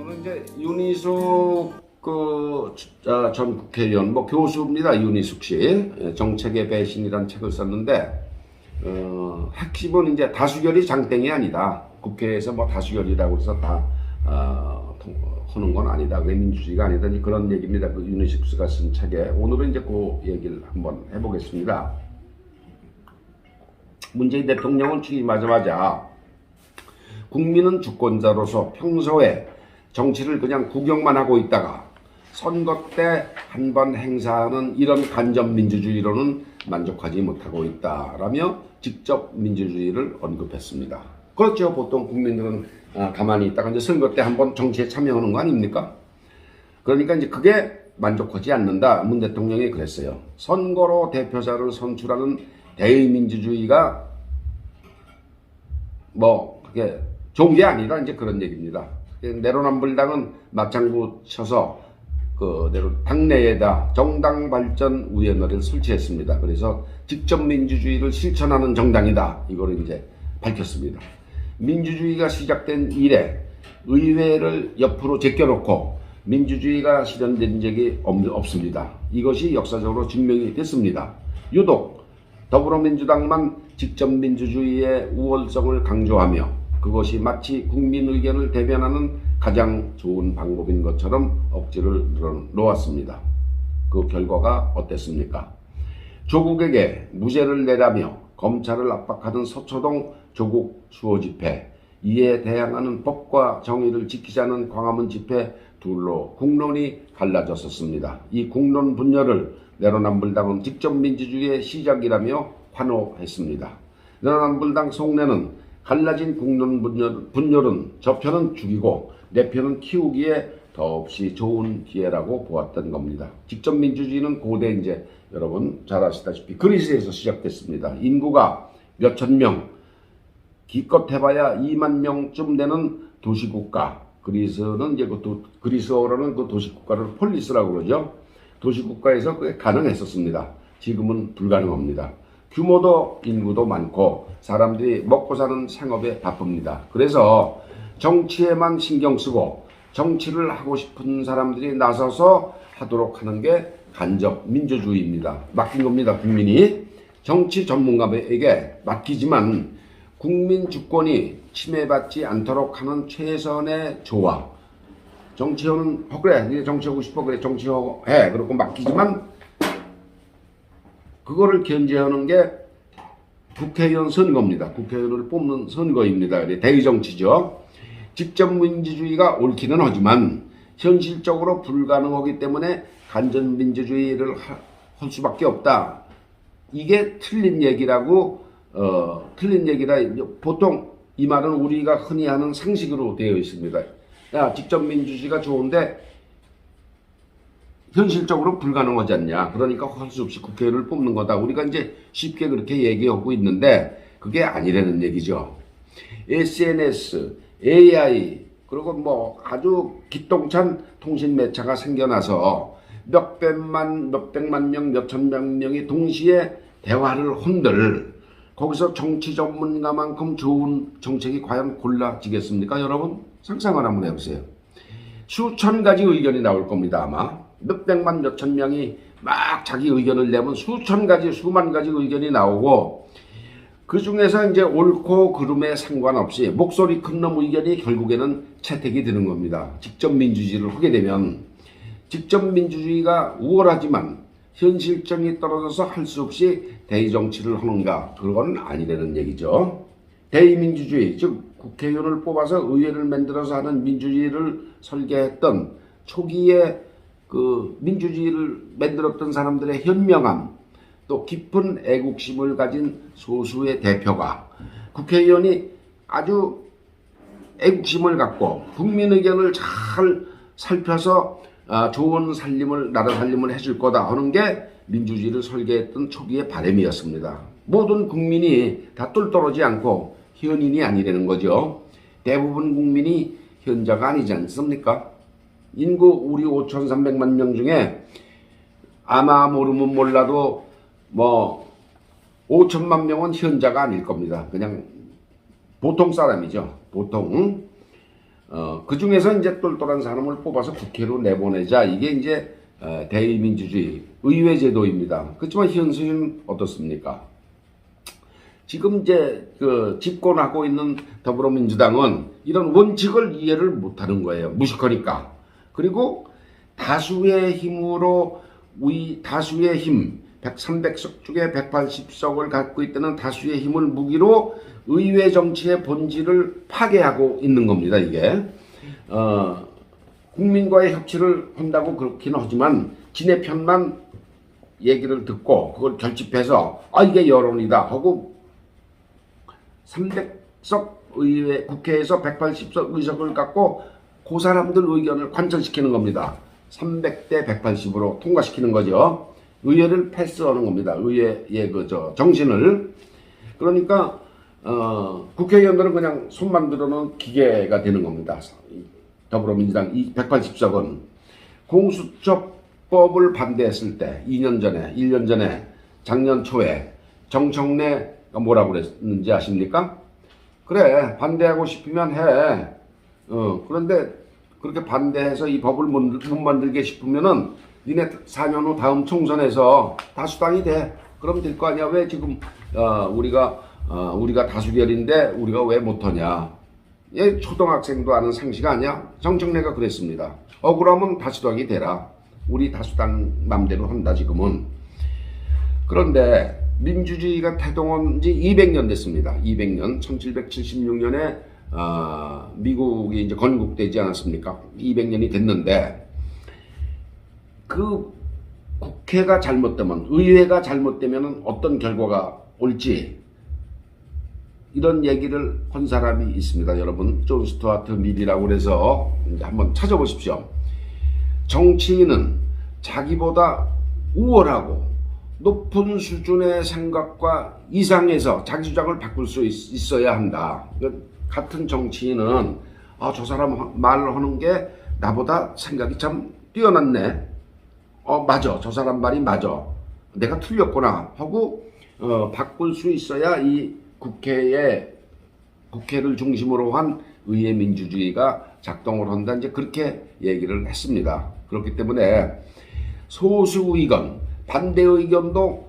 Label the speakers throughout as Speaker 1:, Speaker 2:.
Speaker 1: 오늘 이제 윤희숙 전 국회의원, 교수입니다. 윤희숙 씨. 정책의 배신이라는 책을 썼는데, 핵심은 이제 다수결이 장땡이 아니다. 국회에서 다수결이라고 해서 다, 하는 건 아니다. 그래, 민주주의가 아니다. 그런 얘기입니다. 그 윤희숙 씨가 쓴 책에. 오늘은 이제 그 얘기를 한번 해보겠습니다. 문재인 대통령은 취임하자마자 국민은 주권자로서 평소에 정치를 그냥 구경만 하고 있다가 선거 때 한 번 행사하는 이런 간접 민주주의로는 만족하지 못하고 있다라며 직접 민주주의를 언급했습니다. 그렇죠. 보통 국민들은 가만히 있다가 이제 선거 때 한번 정치에 참여하는 거 아닙니까? 그러니까 이제 그게 만족하지 않는다. 문 대통령이 그랬어요. 선거로 선출하는 대의민주주의가 그게 좋은 게 아니라 이제 그런 얘기입니다. 내로남불당은 맞장구 쳐서 당내에다 정당발전위원회를 설치했습니다. 그래서 직접 민주주의를 실천하는 정당이다. 이거를 이제 밝혔습니다. 민주주의가 시작된 이래 의회를 옆으로 제껴놓고 민주주의가 실현된 적이 없습니다. 이것이 역사적으로 증명이 됐습니다. 유독 더불어민주당만 직접 민주주의의 우월성을 강조하며 그것이 마치 국민 의견을 대변하는 가장 좋은 방법인 것처럼 억지를 놓았습니다. 그 결과가 어땠습니까? 조국에게 무죄를 내라며 검찰을 압박하던 서초동 조국 수호 집회, 이에 대항하는 법과 정의를 지키자는 광화문 집회 둘로 국론이 갈라졌었습니다. 이 국론 분열을 내로남불당은 직접 민주주의의 시작이라며 환호했습니다. 내로남불당 속내는 갈라진 국론 분열은 저 편은 죽이고 내 편은 키우기에 더없이 좋은 기회라고 보았던 겁니다. 직접 민주주의는 고대 이제 여러분 잘 아시다시피 그리스에서 시작됐습니다. 인구가 몇천 명, 기껏 해봐야 2만 명쯤 되는 도시국가. 그리스는 이제 그리스어로는 그 도시국가를 폴리스라고 그러죠. 도시국가에서 그게 가능했었습니다. 지금은 불가능합니다. 규모도 인구도 많고 사람들이 먹고 사는 생업에 바쁩니다. 그래서 정치에만 신경 쓰고 정치를 하고 싶은 사람들이 나서서 하도록 하는 게 간접 민주주의입니다. 맡긴 겁니다. 국민이 정치 전문가에게 맡기지만 국민 주권이 침해받지 않도록 하는 최선의 조화. 정치하는 그래 네 정치하고 싶어 그래 정치해 그러고 맡기지만 그거를 견제하는 게 국회의원 선거입니다. 국회의원을 뽑는 선거입니다. 대의정치죠. 직접 민주주의가 옳기는 하지만 현실적으로 불가능하기 때문에 간접 민주주의를 할 수밖에 없다. 이게 틀린 얘기라 보통 이 말은 우리가 흔히 하는 상식으로 되어 있습니다. 직접 민주주의가 좋은데 현실적으로 불가능하지 않냐. 그러니까 할 수 없이 국회의원을 뽑는 거다. 우리가 이제 쉽게 그렇게 얘기하고 있는데 그게 아니라는 얘기죠. SNS, AI 그리고 아주 기똥찬 통신 매체가 생겨나서 몇백만 명, 몇천만 명이 동시에 대화를 혼들 거기서 정치 전문가만큼 좋은 정책이 과연 골라지겠습니까? 여러분 상상을 한번 해보세요. 수천 가지 의견이 나올 겁니다. 아마 몇백만 몇천 명이 막 자기 의견을 내면 수만 가지 의견이 나오고 그 중에서 이제 옳고 그름에 상관없이 목소리 큰 놈 의견이 결국에는 채택이 되는 겁니다. 직접 민주주의를 하게 되면 직접 민주주의가 우월하지만 현실성이 떨어져서 할 수 없이 대의정치를 하는가? 그건 아니라는 얘기죠. 대의민주주의, 즉 국회의원을 뽑아서 의회를 만들어서 하는 민주주의를 설계했던 초기에 그 민주주의를 만들었던 사람들의 현명함, 또 깊은 애국심을 가진 소수의 대표가 국회의원이 아주 애국심을 갖고 국민 의견을 잘 살펴서 좋은 나라 살림을 해줄 거다 하는 게 민주주의를 설계했던 초기의 바람이었습니다. 모든 국민이 다 똘똘하지 않고 현인이 아니라는 거죠. 대부분 국민이 현자가 아니지 않습니까? 인구 우리 5,300만 명 중에 아마 모르면 몰라도 5천만 명은 현자가 아닐 겁니다. 그냥 보통 사람이죠. 보통 그 중에서 이제 똘똘한 사람을 뽑아서 국회로 내보내자. 이게 이제 대의민주주의 의회 제도입니다. 그렇지만 현실은 어떻습니까? 지금 이제 그 집권하고 있는 더불어민주당은 이런 원칙을 이해를 못하는 거예요. 무식하니까. 그리고 다수의 힘으로 다수의 힘 300석 중에 180석을 갖고 있다는 다수의 힘을 무기로 의회 정치의 본질을 파괴하고 있는 겁니다. 이게 국민과의 협치를 한다고 그렇긴 하지만 지네 편만 얘기를 듣고 그걸 결집해서 이게 여론이다 하고 300석 의회 국회에서 180석 의석을 갖고 그 사람들 의견을 관철시키는 겁니다. 300대 180으로 통과시키는 거죠. 의회를 패스하는 겁니다. 의회의 정신을. 그러니까 국회의원들은 그냥 손만 들어놓은 기계가 되는 겁니다. 더불어민주당 180석은 공수처법을 반대했을 때 2년 전에 1년 전에 작년 초에 정청래가 뭐라고 그랬는지 아십니까? 그래 반대하고 싶으면 해. 그런데 그렇게 반대해서 이 법을 못 만들게 싶으면은 니네 4년 후 다음 총선에서 다수당이 돼. 그럼 될 거 아니야. 왜 지금 우리가 다수결인데 우리가 왜 못하냐. 얘 초등학생도 아는 상식 아니야. 정청래가 그랬습니다. 억울하면 다수당이 되라. 우리 다수당 맘대로 한다 지금은. 그런데 민주주의가 태동한 지 200년 됐습니다. 200년 1776년에 미국이 이제 건국되지 않았습니까? 200년이 됐는데 그 국회가 잘못되면 의회가 잘못되면 어떤 결과가 올지 이런 얘기를 한 사람이 있습니다. 여러분 존 스튜어트 밀이라고 그래서 한번 찾아보십시오. 정치인은 자기보다 우월하고 높은 수준의 생각과 이상에서 자기 주장을 바꿀 수 있어야 한다. 같은 정치인은 저 사람 말하는 게 나보다 생각이 참 뛰어났네. 맞아. 저 사람 말이 맞아. 내가 틀렸구나 하고 바꿀 수 있어야 이 국회를 중심으로 한 의회 민주주의가 작동을 한다. 이제 그렇게 얘기를 했습니다. 그렇기 때문에 소수 의견, 반대 의견도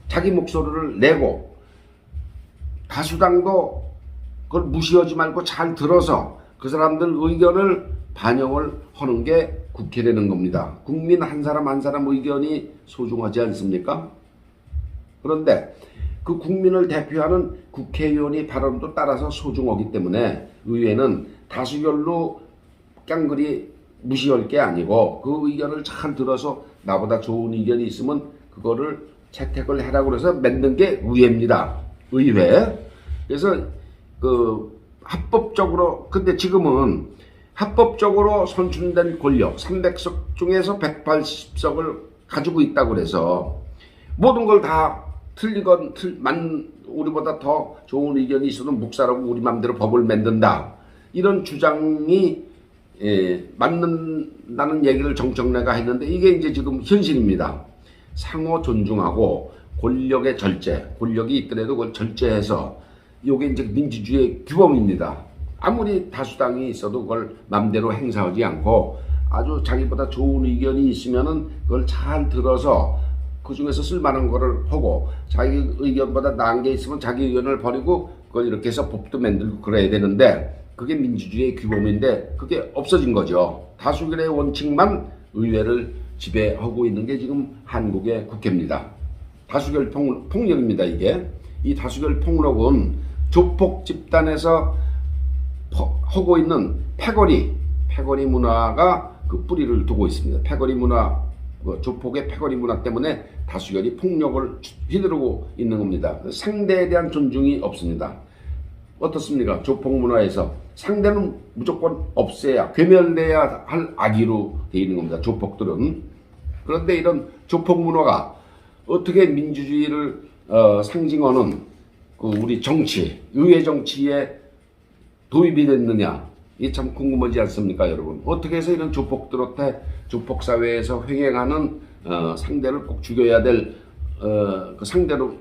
Speaker 1: 자기 목소리를 내고 다수당도 그걸 무시하지 말고 잘 들어서 그 사람들 의견을 반영을 하는 게 국회라는 겁니다. 국민 한 사람 한 사람 의견이 소중하지 않습니까? 그런데 그 국민을 대표하는 국회의원이 발언도 따라서 소중하기 때문에 의회는 다수결로 깡그리 무시할 게 아니고 그 의견을 잘 들어서 나보다 좋은 의견이 있으면 그거를 채택을 하라고 그래서 만든 게 의회입니다. 의회. 그래서 합법적으로 근데 지금은 합법적으로 선출된 권력 300석 중에서 180석을 가지고 있다고 그래서 모든 걸 다 틀리건 우리보다 더 좋은 의견이 있어도 묵살하고 우리 맘대로 법을 만든다. 이런 주장이 맞는다는 얘기를 정청래가 했는데 이게 이제 지금 현실입니다. 상호 존중하고 권력의 절제, 권력이 있더라도 그걸 절제해서 이게 이제 민주주의의 규범입니다. 아무리 다수당이 있어도 그걸 맘대로 행사하지 않고 아주 자기보다 좋은 의견이 있으면은 그걸 잘 들어서 그 중에서 쓸만한 거를 하고 자기 의견보다 나은 게 있으면 자기 의견을 버리고 그걸 이렇게 해서 법도 만들고 그래야 되는데 그게 민주주의의 규범인데 그게 없어진 거죠. 다수결의 원칙만 의회를 지배하고 있는 게 지금 한국의 국회입니다. 다수결 폭력입니다. 이게. 이 다수결 폭력은 조폭 집단에서 하고 있는 패거리 문화가 그 뿌리를 두고 있습니다. 패거리 문화, 조폭의 패거리 문화 때문에 다수결이 폭력을 휘두르고 있는 겁니다. 상대에 대한 존중이 없습니다. 어떻습니까? 조폭 문화에서 상대는 무조건 없애야, 괴멸돼야 할 악의로 되어 있는 겁니다. 조폭들은. 그런데 이런 조폭 문화가 어떻게 민주주의를 상징하는 우리 정치, 의회 정치에 도입이 됐느냐, 이게 참 궁금하지 않습니까, 여러분? 어떻게 해서 이런 조폭들한테 조폭 사회에서 횡행하는 상대를 꼭 죽여야 될 그 상대로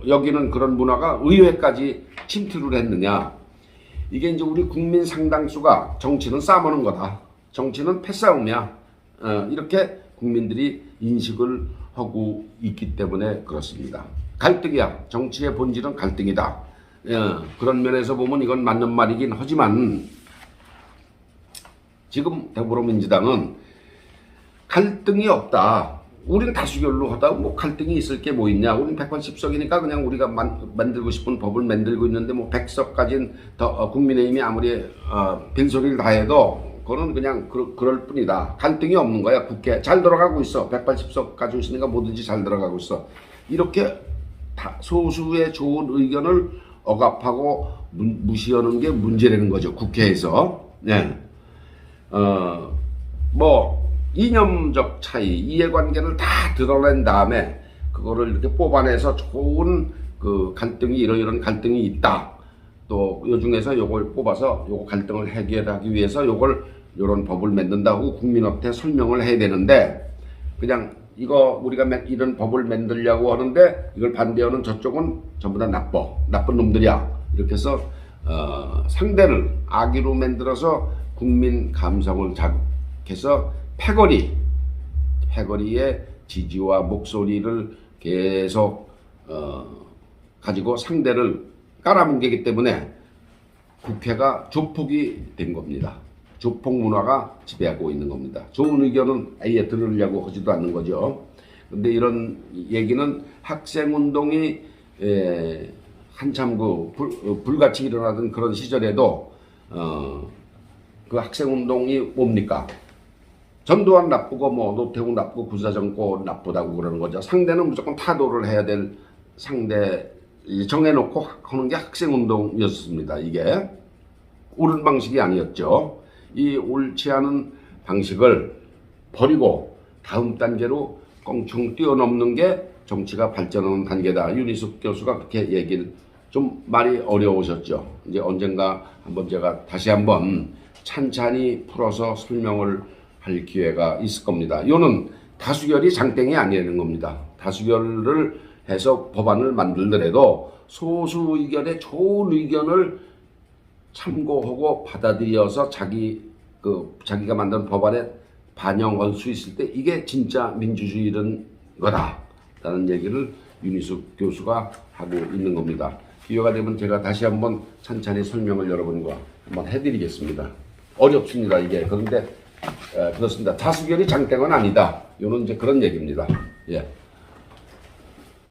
Speaker 1: 여기는 그런 문화가 의회까지 침투를 했느냐? 이게 이제 우리 국민 상당수가 정치는 싸우는 거다. 정치는 패싸움이야. 이렇게 국민들이 인식을 하고 있기 때문에 그렇습니다. 갈등이야. 정치의 본질은 갈등이다. 그런 면에서 보면 이건 맞는 말이긴 하지만 지금 더불어민주당은 갈등이 없다. 우리는 다수결로 하다 뭐 갈등이 있을 게 뭐 있냐. 우리는 180석이니까 그냥 우리가 만들고 싶은 법을 만들고 있는데 뭐 100석까지는 더 국민의힘이 아무리 빈소리를 다 해도 그거는 그냥 그럴 뿐이다. 갈등이 없는 거야. 국회 잘 들어가고 있어. 180석 가지고 있으니까 뭐든지 잘 들어가고 있어. 이렇게 소수의 좋은 의견을 억압하고 무시하는 게 문제라는 거죠. 국회에서. 네. 뭐 이념적 차이, 이해관계를 다 드러낸 다음에 그거를 이렇게 뽑아내서 좋은 그 갈등이 이런 갈등이 있다. 또 요 중에서 요걸 뽑아서 요거 갈등을 해결하기 위해서 요런 법을 만든다고 국민한테 설명을 해야 되는데 그냥 이거 우리가 이런 법을 만들려고 하는데 이걸 반대하는 저쪽은 전부 다 나쁜 놈들이야. 이렇게 해서 상대를 악의로 만들어서 국민 감성을 자극해서 패거리의 지지와 목소리를 계속 가지고 상대를 깔아뭉개기 때문에 국회가 조폭이 된 겁니다. 조폭 문화가 지배하고 있는 겁니다. 좋은 의견은 아예 들으려고 하지도 않는 거죠. 근데 이런 얘기는 학생운동이 한참 불같이 일어나던 그런 시절에도 그 학생운동이 뭡니까? 전두환 나쁘고 뭐 노태우 나쁘고 구사정권 나쁘다고 그러는 거죠. 상대는 무조건 타도를 해야 될 상대 정해놓고 하는 게 학생운동이었습니다. 이게 옳은 방식이 아니었죠. 이 옳지 않은 방식을 버리고 다음 단계로 껑충 뛰어넘는 게 정치가 발전하는 단계다. 윤희숙 교수가 그렇게 얘기를 좀 말이 어려우셨죠. 이제 언젠가 한번 제가 다시 한번 찬찬히 풀어서 설명을 할 기회가 있을 겁니다. 요는 다수결이 장땡이 아니라는 겁니다. 다수결을 해서 법안을 만들더라도 소수 의견의 좋은 의견을 참고하고 받아들여서 자기가 만든 법안에 반영할 수 있을 때 이게 진짜 민주주의는 거다라는 얘기를 윤희숙 교수가 하고 있는 겁니다. 기회가 되면 제가 다시 한번 찬찬히 설명을 여러분과 한번 해드리겠습니다. 어렵습니다 이게. 그런데 그렇습니다. 다수결이 장땡은 아니다. 이거는 이제 그런 얘기입니다. 예.